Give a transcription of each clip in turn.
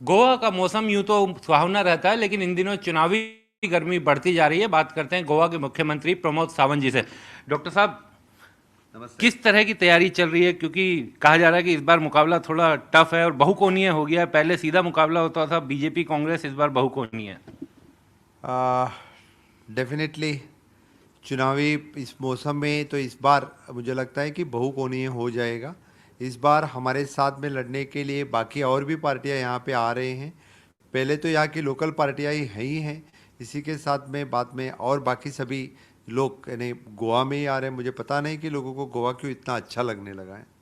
गोवा का मौसम यूं तो सुहावना रहता है, लेकिन इन दिनों चुनावी गर्मी बढ़ती जा रही है। बात करते हैं गोवा के मुख्यमंत्री प्रमोद सावंत जी से। डॉक्टर साहब, नमस्ते। किस तरह की तैयारी चल रही है? क्योंकि कहा जा रहा है कि इस बार मुकाबला थोड़ा टफ है और बहुकोणीय हो गया है। पहले सीधा मुकाबला होता था बीजेपी कांग्रेस, इस बार बहुकोणीय है। डेफिनेटली चुनावी इस मौसम में तो इस बार मुझे लगता है कि बहुकोणीय हो जाएगा। इस बार हमारे साथ में लड़ने के लिए बाकी और भी पार्टियां यहाँ पे आ रहे हैं। पहले तो यहाँ की लोकल पार्टियां ही हैं। इसी के साथ में बाद में और बाकी सभी लोग यानी गोवा में ही आ रहे हैं। मुझे पता नहीं कि लोगों को गोवा क्यों इतना अच्छा लगने लगा है।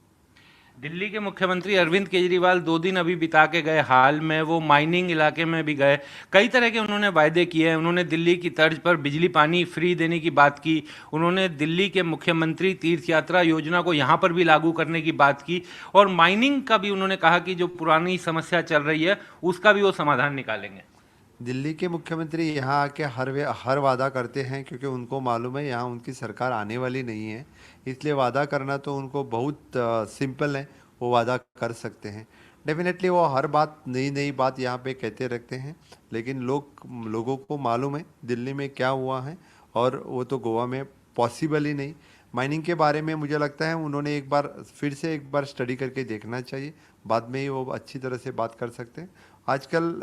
दिल्ली के मुख्यमंत्री अरविंद केजरीवाल 2 दिन अभी बिता के गए, हाल में वो माइनिंग इलाके में भी गए। कई तरह के उन्होंने वायदे किए हैं। उन्होंने दिल्ली की तर्ज पर बिजली पानी फ्री देने की बात की। उन्होंने दिल्ली के मुख्यमंत्री तीर्थ यात्रा योजना को यहाँ पर भी लागू करने की बात की। और माइनिंग का भी उन्होंने कहा कि जो पुरानी समस्या चल रही है उसका भी वो समाधान निकालेंगे। दिल्ली के मुख्यमंत्री यहाँ आके हर वादा करते हैं, क्योंकि उनको मालूम है यहाँ उनकी सरकार आने वाली नहीं है। इसलिए वादा करना तो उनको बहुत सिंपल है। वो वादा कर सकते हैं। डेफिनेटली वो हर बात नई नई बात यहाँ पे कहते रहते हैं। लेकिन लोगों को मालूम है दिल्ली में क्या हुआ है, और वो तो गोवा में पॉसिबल ही नहीं। माइनिंग के बारे में मुझे लगता है उन्होंने एक बार स्टडी करके देखना चाहिए। बाद में ही वो अच्छी तरह से बात कर सकते हैं। आजकल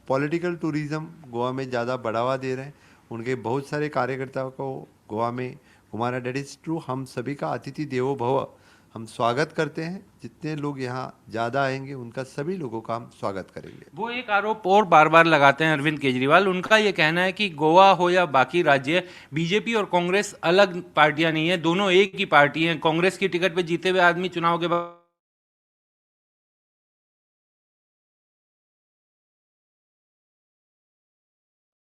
पॉलिटिकल टूरिज्म गोवा में ज़्यादा बढ़ावा दे रहे हैं। उनके बहुत सारे कार्यकर्ताओं को गोवा में घुमाना। That is true. हम सभी का अतिथि देवो भव, हम स्वागत करते हैं। जितने लोग यहाँ ज़्यादा आएंगे उनका सभी लोगों का हम स्वागत करेंगे। वो एक आरोप और बार बार लगाते हैं अरविंद केजरीवाल। उनका ये कहना है कि गोवा हो या बाकी राज्य, बीजेपी और कांग्रेस अलग पार्टियां नहीं है, दोनों एक ही पार्टी हैं। कांग्रेस की टिकट पे जीते हुए आदमी चुनाव के बाद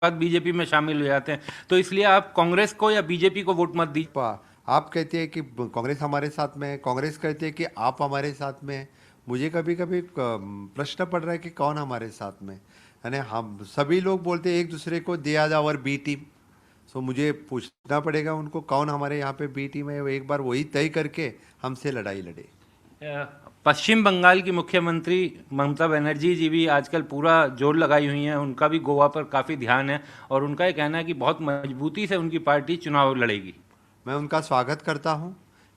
बीजेपी में शामिल हो जाते हैं। तो इसलिए आप कांग्रेस को या बीजेपी को वोट मत दीजिए। आप कहते हैं कि कांग्रेस हमारे साथ में है, कांग्रेस कहते हैं कि आप हमारे साथ में हैं। मुझे कभी कभी प्रश्न पड़ रहा है कि कौन हमारे साथ में है। यानी हम सभी लोग बोलते हैं एक दूसरे को they are our B team. So मुझे पूछना पड़ेगा उनको कौन हमारे यहाँ पे बी टीम है। वो एक बार वही तय करके हमसे लड़ाई लड़े। पश्चिम बंगाल की मुख्यमंत्री ममता बनर्जी जी भी आजकल पूरा जोर लगाई हुई हैं। उनका भी गोवा पर काफ़ी ध्यान है और उनका ये कहना है कि बहुत मजबूती से उनकी पार्टी चुनाव लड़ेगी। मैं उनका स्वागत करता हूं,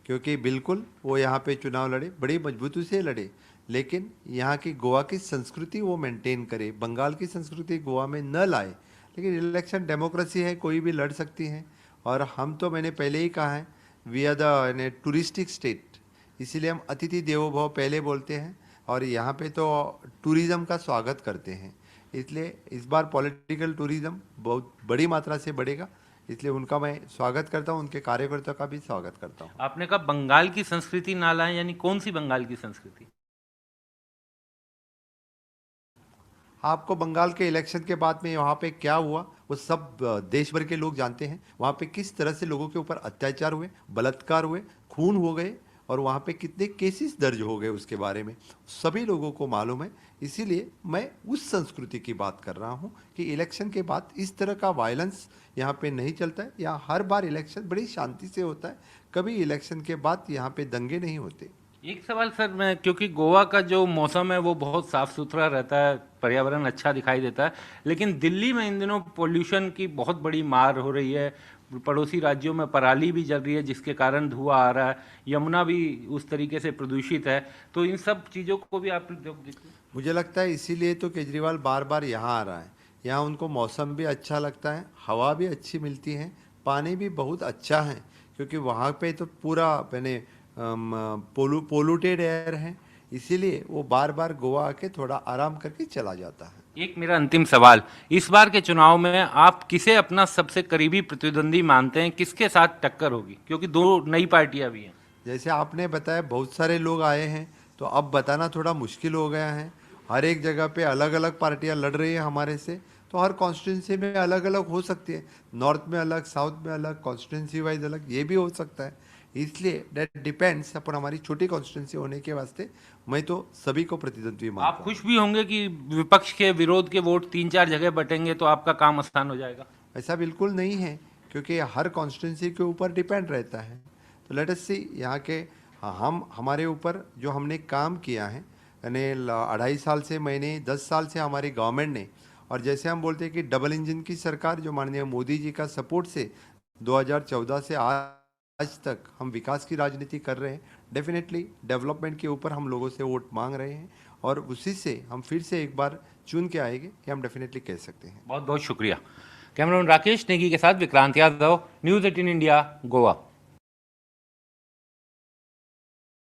क्योंकि बिल्कुल वो यहाँ पे चुनाव लड़े, बड़ी मजबूती से लड़े। लेकिन यहाँ की गोवा की संस्कृति वो मेंटेन करे, बंगाल की संस्कृति गोवा में न लाए। लेकिन इलेक्शन डेमोक्रेसी है, कोई भी लड़ सकती है। और हम तो मैंने पहले ही कहा है, we are the touristic state. इसीलिए हम अतिथि देवो भव पहले बोलते हैं। और यहाँ पे तो टूरिज़्म का स्वागत करते हैं। इसलिए इस बार पॉलिटिकल टूरिज़्म बहुत बड़ी मात्रा से बढ़ेगा। इसलिए उनका मैं स्वागत करता हूँ, उनके कार्यकर्ताओं का भी स्वागत करता हूँ। आपने कहा बंगाल की संस्कृति ना लाएं, यानी कौन सी बंगाल की संस्कृति? आपको बंगाल के इलेक्शन के बाद में वहाँ पे क्या हुआ वो सब देश भर के लोग जानते हैं। वहाँ पे किस तरह से लोगों के ऊपर अत्याचार हुए, बलात्कार हुए, खून हो गए, और वहाँ पे कितने केसेस दर्ज हो गए उसके बारे में सभी लोगों को मालूम है। इसीलिए मैं उस संस्कृति की बात कर रहा हूँ कि इलेक्शन के बाद इस तरह का वायलेंस यहाँ पे नहीं चलता है। यहाँ हर बार इलेक्शन बड़ी शांति से होता है। कभी इलेक्शन के बाद यहाँ पे दंगे नहीं होते। एक सवाल सर, मैं, क्योंकि गोवा का जो मौसम है वो बहुत साफ सुथरा रहता है, पर्यावरण अच्छा दिखाई देता है, लेकिन दिल्ली में इन दिनों पोल्यूशन की बहुत बड़ी मार हो रही है। पड़ोसी राज्यों में पराली भी जल रही है जिसके कारण धुआं आ रहा है। यमुना भी उस तरीके से प्रदूषित है। तो इन सब चीज़ों को भी आप मुझे लगता है इसीलिए तो केजरीवाल बार बार यहाँ आ रहा है। यहाँ उनको मौसम भी अच्छा लगता है, हवा भी अच्छी मिलती है, पानी भी बहुत अच्छा है। क्योंकि वहाँ पे तो पूरा मैंने पोलूटेड एयर है। इसीलिए वो बार बार गोवा आके थोड़ा आराम करके चला जाता है। एक मेरा अंतिम सवाल, इस बार के चुनाव में आप किसे अपना सबसे करीबी प्रतिद्वंदी मानते हैं? किसके साथ टक्कर होगी? क्योंकि दो नई पार्टियां भी हैं। जैसे आपने बताया बहुत सारे लोग आए हैं, तो अब बताना थोड़ा मुश्किल हो गया है। हर एक जगह पे अलग अलग पार्टियां लड़ रही है हमारे से। तो हर कॉन्स्टिट्यूंसी में अलग अलग हो सकती है। नॉर्थ में अलग, साउथ में अलग, कॉन्स्टिट्यूंसी वाइज अलग, ये भी हो सकता है। इसलिए डेट डिपेंड्स अपन हमारी छोटी कॉन्स्टिट्यूंसी होने के वास्ते मैं तो सभी को प्रतिद्वंदी आप मानता हूँ। खुश भी होंगे कि विपक्ष के विरोध के वोट 3-4 जगह बटेंगे तो आपका काम आसान हो जाएगा? ऐसा बिल्कुल नहीं है, क्योंकि हर कॉन्स्टिट्यूंसी के ऊपर डिपेंड रहता है। तो लेट अस सी यहाँ के हम हमारे ऊपर जो हमने काम किया है, यानी 2.5 साल से मैंने 10 साल से हमारी गवर्नमेंट ने, और जैसे हम बोलते हैं कि डबल इंजन की सरकार जो माननीय मोदी जी का सपोर्ट से 2014 से आज तक हम विकास की राजनीति कर रहे हैं। डेफिनेटली डेवलपमेंट के ऊपर हम लोगों से वोट मांग रहे हैं और उसी से हम फिर से एक बार चुन के आएंगे, ये हम डेफिनेटली कह सकते हैं। बहुत बहुत शुक्रिया। कैमरामैन राकेश नेगी के साथ विक्रांत यादव, न्यूज़ 18 इंडिया, गोवा।